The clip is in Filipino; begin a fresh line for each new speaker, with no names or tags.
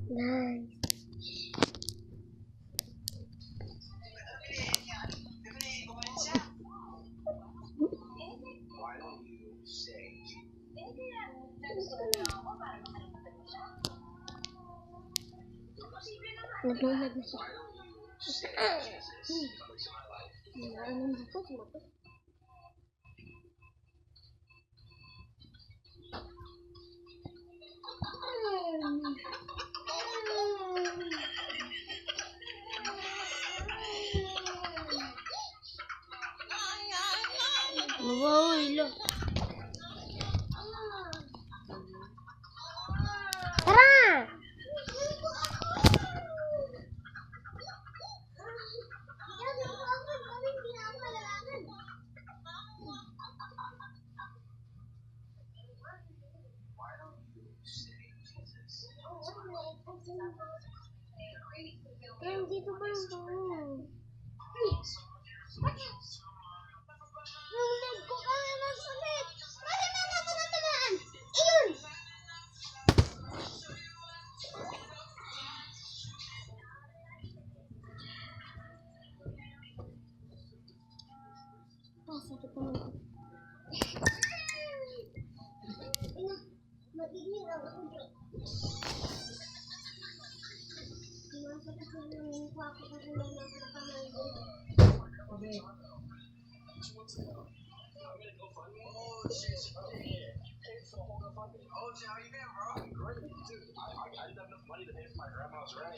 Nice. Naglulag na siya. Anong dito? Sumatot. Wow, ilo. Tara! Dito ba yung yung leg ko kaya nagsulit. Bakit na ako natamaan? Ayun! Sakit naman. Matigil ang ulo. Masakit na yung mukha ko kasi nagkakamal din. Okay. Oh, how you been, bro? Great. Dude, I have enough money to pay for my grandma's rent.